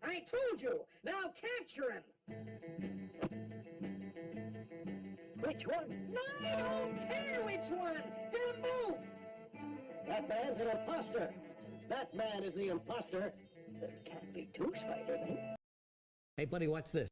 I told you. Now capture him. Which one? No, I don't care which one. Do them both. That man's an imposter. That man is the imposter. There can't be two Spider-Men. Hey, buddy, watch this.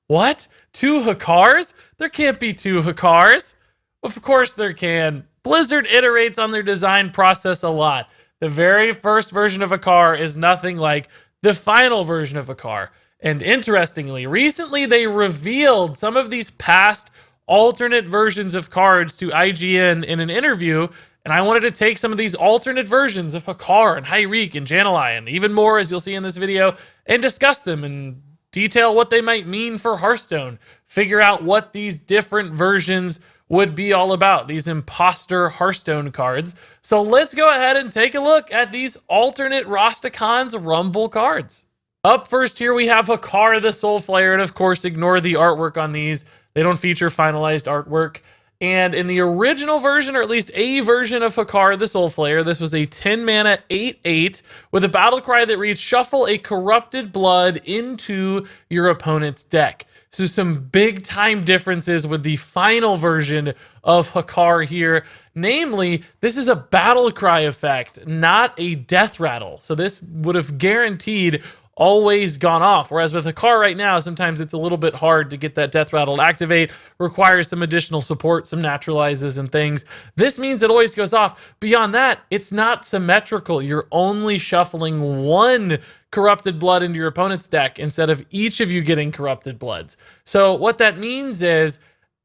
What? Two Hakars? There can't be two Hakars. Of course there can. Blizzard iterates on their design process a lot. The very first version of a car is nothing like the final version of a car. And interestingly, recently they revealed some of these past alternate versions of cards to IGN in an interview, and I wanted to take some of these alternate versions of Hakar and Hyreek and Jan'alai, and even more as you'll see in this video, and discuss them and detail what they might mean for Hearthstone, figure out what these different versions would be all about, these imposter Hearthstone cards. So let's go ahead and take a look at these alternate Rastakhan's Rumble cards. Up first here we have Hakar the Soulflayer, and of course ignore the artwork on these. They don't feature finalized artwork. And in the original version, or at least a version of Hakar the Soulflayer, this was a 10 mana 8/8 with a battle cry that reads, shuffle a corrupted blood into your opponent's deck. So some big time differences with the final version of Hakar here. Namely, this is a battle cry effect, not a death rattle. So this would have guaranteed always gone off. Whereas with Hakar right now, sometimes it's a little bit hard to get that death rattle to activate, requires some additional support, some naturalizes and things. This means it always goes off. Beyond that, it's not symmetrical. You're only shuffling one corrupted blood into your opponent's deck instead of each of you getting corrupted bloods. So what that means is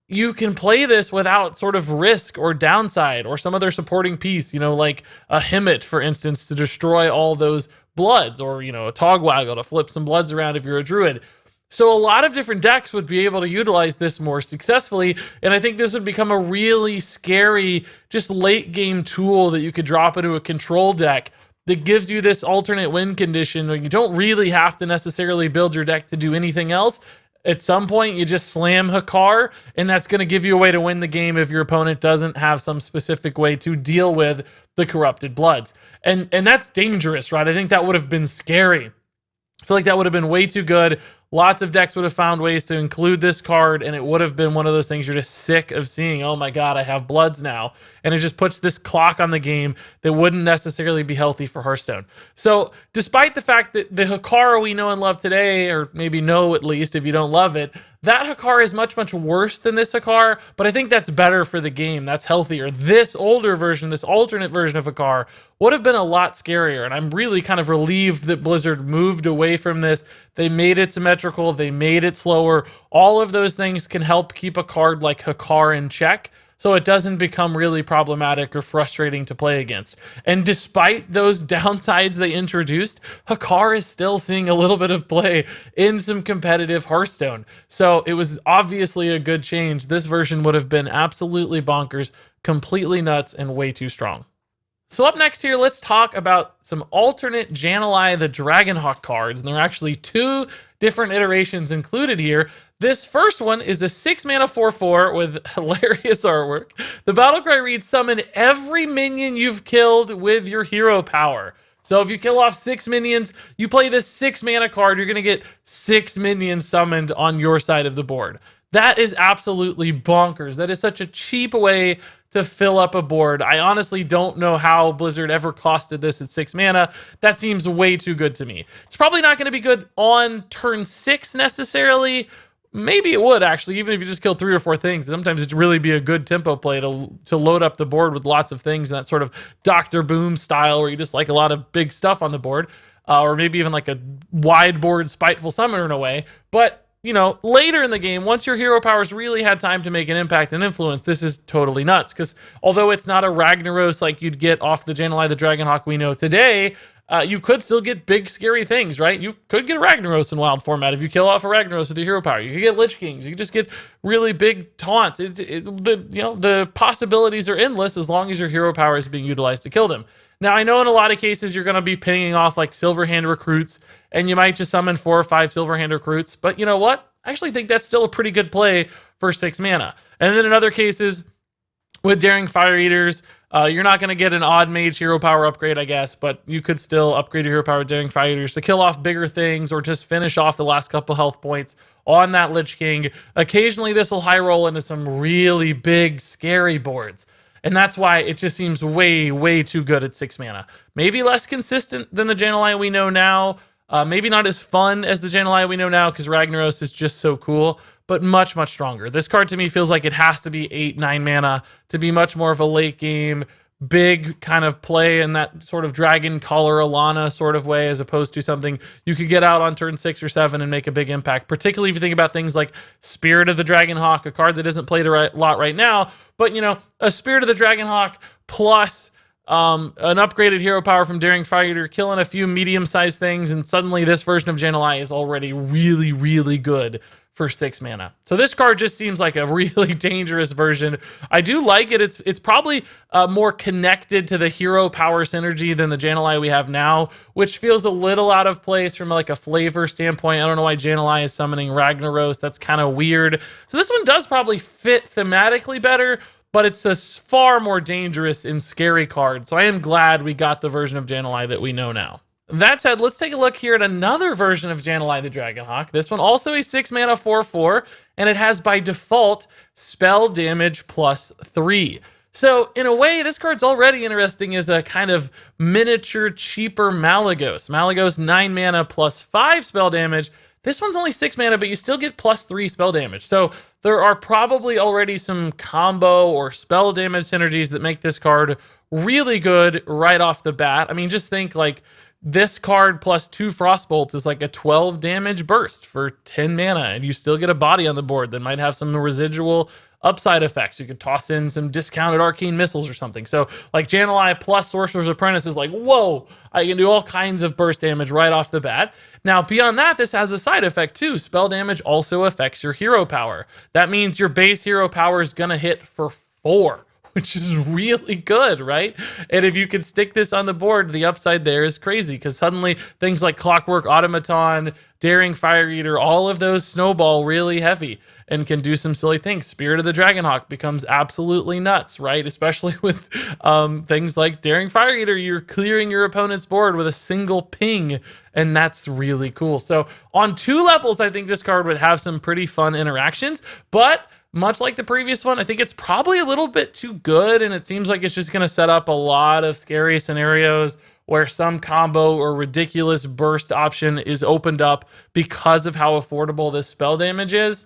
you can play this without sort of risk or downside or some other supporting piece, you know, like a Hemet, for instance, to destroy all those bloods, or, you know, a Togwaggle to flip some bloods around if you're a druid. So a lot of different decks would be able to utilize this more successfully, and I think this would become a really scary, just late game tool that you could drop into a control deck that gives you this alternate win condition where you don't really have to necessarily build your deck to do anything else. At some point, you just slam Hakar, and that's going to give you a way to win the game if your opponent doesn't have some specific way to deal with the corrupted bloods. And that's dangerous, right? I think that would have been scary. I feel like that would have been way too good. Lots of decks would have found ways to include this card, and it would have been one of those things you're just sick of seeing. Oh my god, I have bloods now. And it just puts this clock on the game that wouldn't necessarily be healthy for Hearthstone. So despite the fact that the Hakar we know and love today, or maybe know at least if you don't love it, that Hakar is much, much worse than this Hakar, but I think that's better for the game. That's healthier. This older version, this alternate version of Hakar, would have been a lot scarier, and I'm really kind of relieved that Blizzard moved away from this. They made it symmetrical, they made it slower. All of those things can help keep a card like Hakar in check, so it doesn't become really problematic or frustrating to play against. And despite those downsides they introduced, Hakar is still seeing a little bit of play in some competitive Hearthstone. So it was obviously a good change. This version would have been absolutely bonkers, completely nuts, and way too strong. So up next here, let's talk about some alternate Jan'alai the Dragonhawk cards. And there are actually two different iterations included here. This first one is a 6 mana 4/4 with hilarious artwork. The battle cry reads, summon every minion you've killed with your hero power. So if you kill off 6 minions, you play this 6 mana card, you're going to get 6 minions summoned on your side of the board. That is absolutely bonkers. That is such a cheap way to fill up a board. I honestly don't know how Blizzard ever costed this at 6 mana. That seems way too good to me. It's probably not going to be good on turn 6 necessarily. Maybe it would, actually, even if you just kill 3 or 4 things. Sometimes it'd really be a good tempo play to load up the board with lots of things, and that sort of Dr. Boom style where you just like a lot of big stuff on the board, or maybe even like a wide board Spiteful Summoner in a way. But you know, later in the game, once your hero powers really had time to make an impact and influence, this is totally nuts. Because although it's not a Ragnaros like you'd get off the Jan'alai the Dragonhawk we know today, you could still get big, scary things, right? You could get a Ragnaros in wild format if you kill off a Ragnaros with your hero power. You could get Lich Kings. You could just get really big taunts. The possibilities are endless as long as your hero power is being utilized to kill them. Now, I know in a lot of cases you're going to be pinging off like Silverhand recruits, and you might just summon 4 or 5 Silverhand recruits, but you know what? I actually think that's still a pretty good play for 6 mana. And then in other cases, With Daring Fire Eaters, you're not going to get an odd mage hero power upgrade, I guess, but you could still upgrade your hero power with Daring Fire Eaters to kill off bigger things or just finish off the last couple health points on that Lich King. Occasionally, this will high roll into some really big, scary boards. And that's why it just seems way, way too good at 6 mana. Maybe less consistent than the Jan'alai we know now. Maybe not as fun as the Jan'alai we know now because Ragnaros is just so cool, but much, much stronger. This card to me feels like it has to be 8, 9 mana to be much more of a late game, big kind of play in that sort of Dragon Caller Alana sort of way, as opposed to something you could get out on turn 6 or 7 and make a big impact, particularly if you think about things like Spirit of the Dragonhawk, a card that isn't played a lot right now, but, you know, a Spirit of the Dragonhawk plus an upgraded hero power from Daring Fire Eater, killing a few medium-sized things, and suddenly this version of Jan'alai is already really, really good for 6 mana. So this card just seems like a really dangerous version. I do like it. It's probably more connected to the hero power synergy than the Jan'alai we have now, which feels a little out of place from like a flavor standpoint. I don't know why Jan'alai is summoning Ragnaros. That's kind of weird. So this one does probably fit thematically better, but it's a far more dangerous and scary card. So I am glad we got the version of Jan'alai that we know now. That said, let's take a look here at another version of Jan'alai the Dragonhawk. This one also a 6 mana 4/4, and it has by default spell damage +3. So in a way, this card's already interesting as a kind of miniature, cheaper Malygos. Malygos 9 mana +5 spell damage. This one's only 6 mana, but you still get +3 spell damage. So there are probably already some combo or spell damage synergies that make this card really good right off the bat. I mean, just think like this card plus 2 Frostbolts is like a 12 damage burst for 10 mana, and you still get a body on the board that might have some residual upside effects. You could toss in some discounted arcane missiles or something. So like Jan'alai plus Sorcerer's Apprentice is like, whoa, I can do all kinds of burst damage right off the bat. Now, beyond that, this has a side effect too. Spell damage also affects your hero power. That means your base hero power is going to hit for 4. Which is really good, right? And if you can stick this on the board, the upside there is crazy because suddenly things like Clockwork Automaton, Daring Fire Eater, all of those snowball really heavy and can do some silly things. Spirit of the Dragonhawk becomes absolutely nuts, right? Especially with things like Daring Fire Eater, you're clearing your opponent's board with a single ping, and that's really cool. So on 2 levels, I think this card would have some pretty fun interactions, but much like the previous one, I think it's probably a little bit too good, and it seems like it's just going to set up a lot of scary scenarios where some combo or ridiculous burst option is opened up because of how affordable this spell damage is.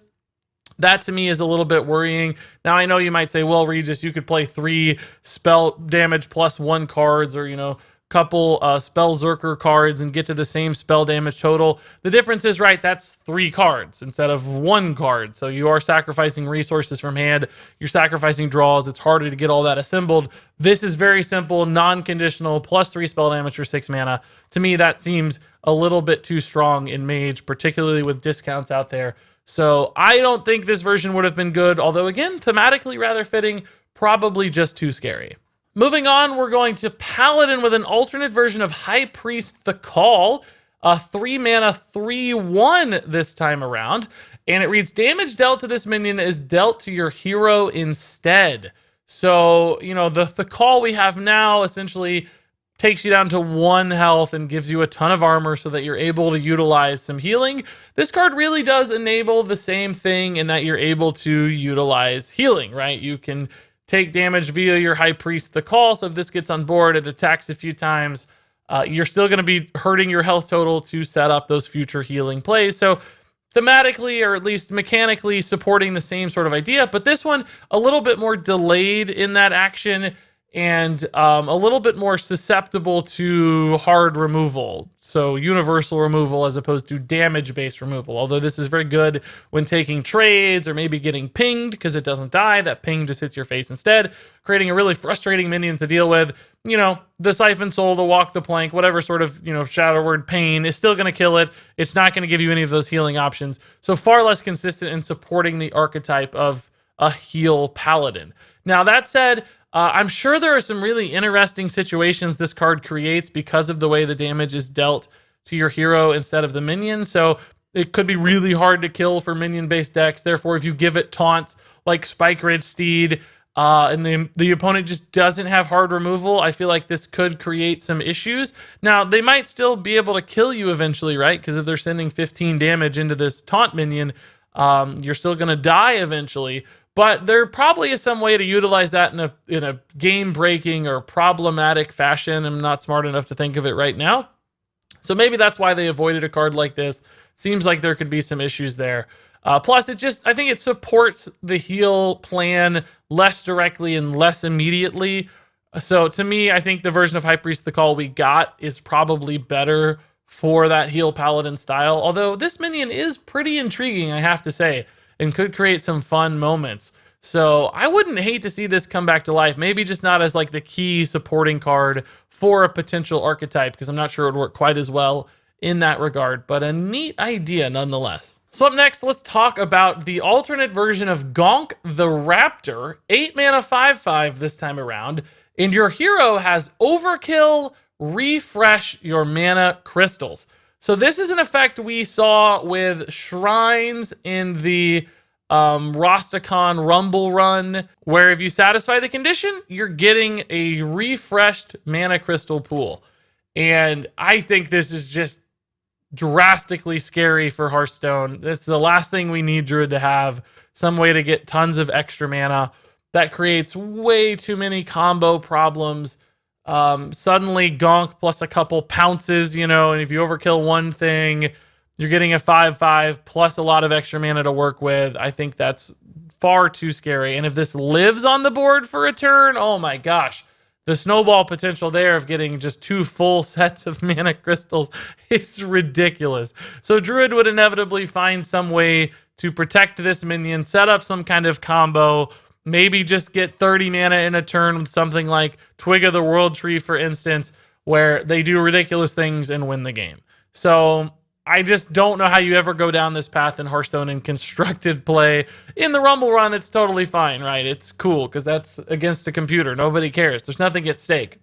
That to me is a little bit worrying. Now, I know you might say, well, Regis, you could play 3 spell damage +1 cards or, you know, couple spell Zerker cards and get to the same spell damage total. The difference is, right, that's 3 cards instead of 1 card. So you are sacrificing resources from hand. You're sacrificing draws. It's harder to get all that assembled. This is very simple, non-conditional, +3 spell damage for 6 mana. To me, that seems a little bit too strong in Mage, particularly with discounts out there. So I don't think this version would have been good, although again, thematically rather fitting, probably just too scary. Moving on, we're going to Paladin with an alternate version of High Priest the Call, a 3 mana 3/1 this time around, and it reads damage dealt to this minion is dealt to your hero instead. So, you know, the call we have now essentially takes you down to 1 health and gives you a ton of armor so that you're able to utilize some healing. This card really does enable the same thing in that you're able to utilize healing, right? You can take damage via your High Priest the Call, so if this gets on board, it attacks a few times, you're still going to be hurting your health total to set up those future healing plays. So thematically, or at least mechanically, supporting the same sort of idea, but this one a little bit more delayed in that action and a little bit more susceptible to hard removal. So universal removal as opposed to damage-based removal. Although this is very good when taking trades or maybe getting pinged because it doesn't die. That ping just hits your face instead, creating a really frustrating minion to deal with. You know, the Siphon Soul, the Walk the Plank, whatever sort of, you know, Shadow Word Pain is still going to kill it. It's not going to give you any of those healing options. So far less consistent in supporting the archetype of a heal paladin. Now, that said, I'm sure there are some really interesting situations this card creates because of the way the damage is dealt to your hero instead of the minion. So it could be really hard to kill for minion-based decks. Therefore, if you give it taunts like Spike Ridge Steed, and the opponent just doesn't have hard removal, I feel like this could create some issues. Now, they might still be able to kill you eventually, right? Because if they're sending 15 damage into this taunt minion, you're still going to die eventually. But there probably is some way to utilize that in a game-breaking or problematic fashion. I'm not smart enough to think of it right now. So maybe that's why they avoided a card like this. Seems like there could be some issues there. Plus, I think it supports the heal plan less directly and less immediately. So to me, I think the version of High Priest the Call we got is probably better for that heal paladin style. Although this minion is pretty intriguing, I have to say, and could create some fun moments. So I wouldn't hate to see this come back to life. Maybe just not as like the key supporting card for a potential archetype, because I'm not sure it would work quite as well in that regard, but a neat idea nonetheless. So up next, let's talk about the alternate version of Gonk the Raptor, 8 mana 5/5 this time around, and your hero has Overkill, refresh your mana crystals. So this is an effect we saw with shrines in the Rastakhan Rumble run, where if you satisfy the condition, you're getting a refreshed mana crystal pool. And I think this is just drastically scary for Hearthstone. That's the last thing we need Druid to have. Some way to get tons of extra mana. That creates way too many combo problems. Suddenly Gonk plus a couple pounces, and if you overkill one thing, you're getting a 5/5 plus a lot of extra mana to work with. I think that's far too scary. And if this lives on the board for a turn, oh my gosh. The snowball potential there of getting just 2 full sets of mana crystals is ridiculous. So Druid would inevitably find some way to protect this minion, set up some kind of combo, maybe just get 30 mana in a turn with something like Twig of the World Tree, for instance, where they do ridiculous things and win the game. So I just don't know how you ever go down this path in Hearthstone in constructed play. In the Rumble run, it's totally fine, right? It's cool because that's against a computer. Nobody cares. There's nothing at stake.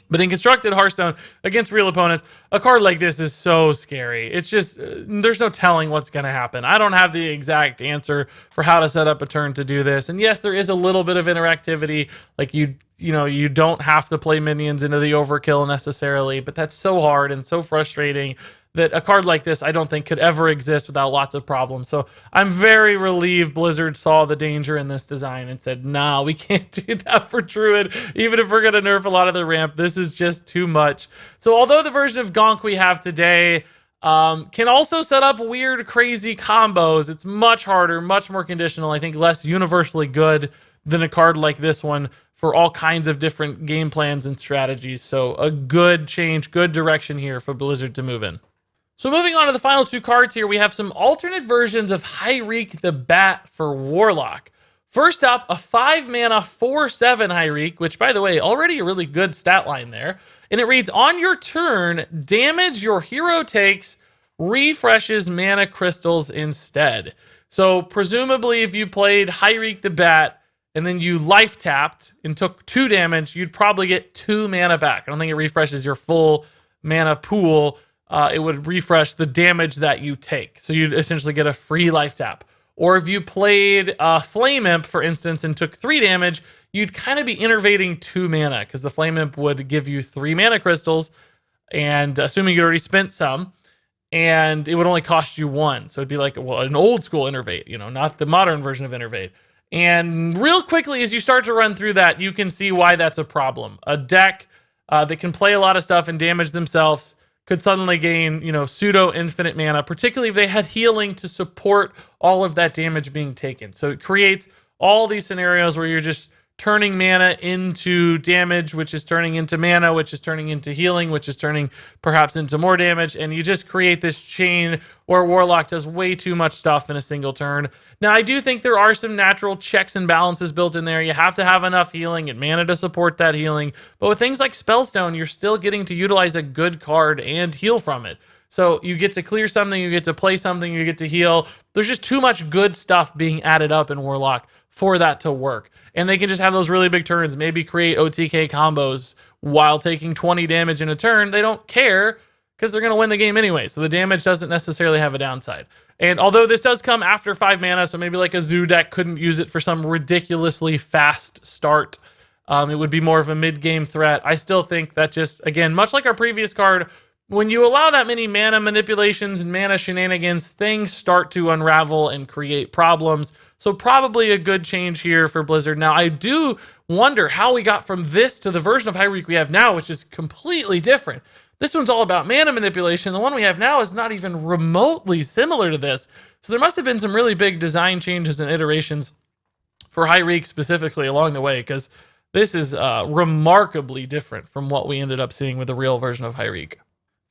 But in constructed Hearthstone, against real opponents, a card like this is so scary. It's just, there's no telling what's going to happen. I don't have the exact answer for how to set up a turn to do this. And yes, there is a little bit of interactivity. Like you don't have to play minions into the overkill necessarily, but that's so hard and so frustrating that a card like this I don't think could ever exist without lots of problems. So I'm very relieved Blizzard saw the danger in this design and said, nah, we can't do that for Druid. Even if we're going to nerf a lot of the ramp, this is just too much. So although the version of Gonk we have today can also set up weird, crazy combos, it's much harder, much more conditional, I think less universally good than a card like this one for all kinds of different game plans and strategies. So a good change, good direction here for Blizzard to move in. So moving on to the final 2 cards here, we have some alternate versions of Wreak the Bat for Warlock. First up, a 5 mana 4/7 Wreak, which by the way, already a really good stat line there. And it reads, on your turn, damage your hero takes refreshes mana crystals instead. So presumably if you played Wreak the Bat and then you life tapped and took 2 damage, you'd probably get 2 mana back. I don't think it refreshes your full mana pool. It would refresh the damage that you take. So you'd essentially get a free life tap. Or if you played Flame Imp, for instance, and took 3 damage, you'd kind of be innervating 2 mana because the Flame Imp would give you 3 mana crystals, and assuming you already spent some, and it would only cost you 1. So it'd be like an old school innervate, not the modern version of innervate. And real quickly, as you start to run through that, you can see why that's a problem. A deck that can play a lot of stuff and damage themselves could suddenly gain, pseudo infinite mana, particularly if they had healing to support all of that damage being taken. So it creates all these scenarios where you're just turning mana into damage, which is turning into mana, which is turning into healing, which is turning perhaps into more damage. And you just create this chain where Warlock does way too much stuff in a single turn. Now, I do think there are some natural checks and balances built in there. You have to have enough healing and mana to support that healing. But with things like Spellstone, you're still getting to utilize a good card and heal from it. So you get to clear something, you get to play something, you get to heal. There's just too much good stuff being added up in Warlock for that to work. And they can just have those really big turns, maybe create OTK combos while taking 20 damage in a turn. They don't care because they're going to win the game anyway. So the damage doesn't necessarily have a downside. And although this does come after 5 mana, so maybe like a zoo deck couldn't use it for some ridiculously fast start, it would be more of a mid-game threat. I still think that just, again, much like our previous card, when you allow that many mana manipulations and mana shenanigans, things start to unravel and create problems. So probably a good change here for Blizzard. Now, I do wonder how we got from this to the version of Hearthstone we have now, which is completely different. This one's all about mana manipulation. The one we have now is not even remotely similar to this. So there must have been some really big design changes and iterations for Hearthstone specifically along the way, because this is remarkably different from what we ended up seeing with the real version of Hearthstone.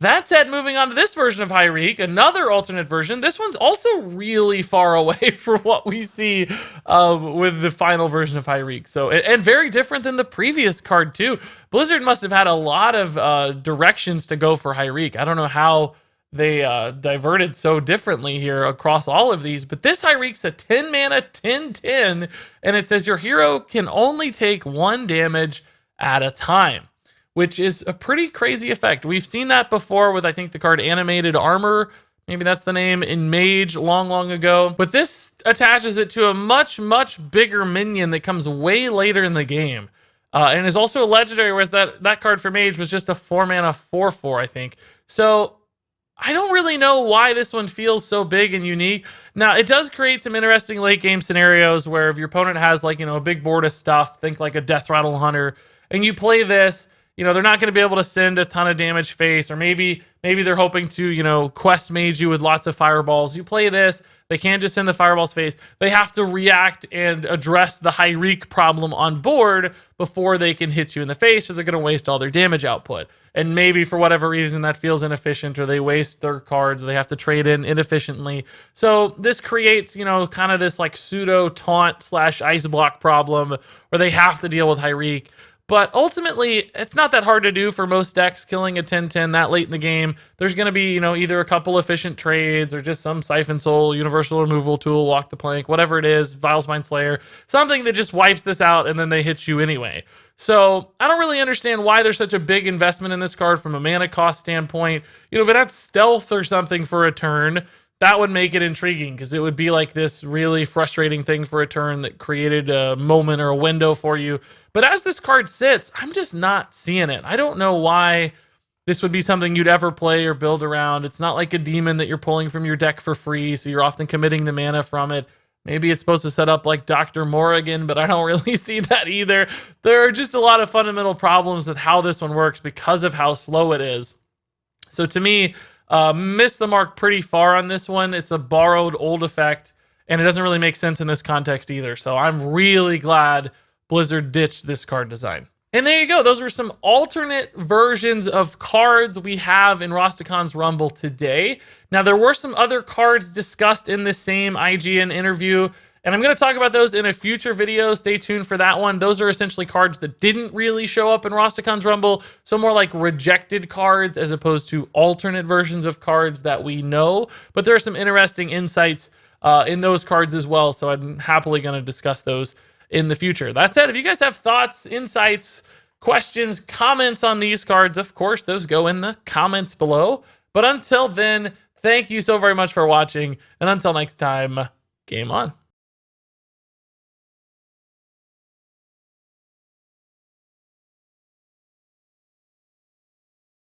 That said, moving on to this version of Hearthstone, another alternate version. This one's also really far away from what we see with the final version of Hearthstone. So, and very different than the previous card too. Blizzard must have had a lot of directions to go for Hearthstone. I don't know how they diverted so differently here across all of these, but this Hearthstone's a 10 mana 10/10, and it says your hero can only take 1 damage at a time, which is a pretty crazy effect. We've seen that before with, I think, the card Animated Armor. Maybe that's the name, in Mage long ago. But this attaches it to a much bigger minion that comes way later in the game. And is also a legendary, whereas that card for Mage was just a 4 mana 4/4, I think. So I don't really know why this one feels so big and unique. Now, it does create some interesting late game scenarios where if your opponent has, like, a big board of stuff, think like a Death Rattle Hunter, and you play this, they're not going to be able to send a ton of damage face, or maybe they're hoping to, quest mage you with lots of fireballs. You play this, they can't just send the fireballs face. They have to react and address the Hearthstone problem on board before they can hit you in the face, or they're going to waste all their damage output. And maybe for whatever reason that feels inefficient, or they waste their cards, or they have to trade in inefficiently. So this creates, kind of this like pseudo taunt / ice block problem where they have to deal with Hearthstone. But ultimately, it's not that hard to do for most decks. Killing a 10/10 that late in the game, there's going to be, either a couple efficient trades or just some Siphon Soul, Universal Removal Tool, Walk the Plank, whatever it is, Vilespine Slayer, something that just wipes this out and then they hit you anyway. So I don't really understand why there's such a big investment in this card from a mana cost standpoint. If it had stealth or something for a turn, that would make it intriguing, because it would be like this really frustrating thing for a turn that created a moment or a window for you. But as this card sits, I'm just not seeing it. I don't know why this would be something you'd ever play or build around. It's not like a demon that you're pulling from your deck for free, so you're often committing the mana from it. Maybe it's supposed to set up like Dr. Morrigan, but I don't really see that either. There are just a lot of fundamental problems with how this one works because of how slow it is. So to me, missed the mark pretty far on this one. It's a borrowed old effect, and it doesn't really make sense in this context either. So I'm really glad Blizzard ditched this card design. And there you go. Those are some alternate versions of cards we have in Rastakhan's Rumble today. Now, there were some other cards discussed in this same IGN interview, and I'm going to talk about those in a future video. Stay tuned for that one. Those are essentially cards that didn't really show up in Rastakhan's Rumble, so more like rejected cards as opposed to alternate versions of cards that we know. But there are some interesting insights in those cards as well, so I'm happily going to discuss those in the future. That said, if you guys have thoughts, insights, questions, comments on these cards, of course, those go in the comments below. But until then, thank you so very much for watching, and until next time, game on.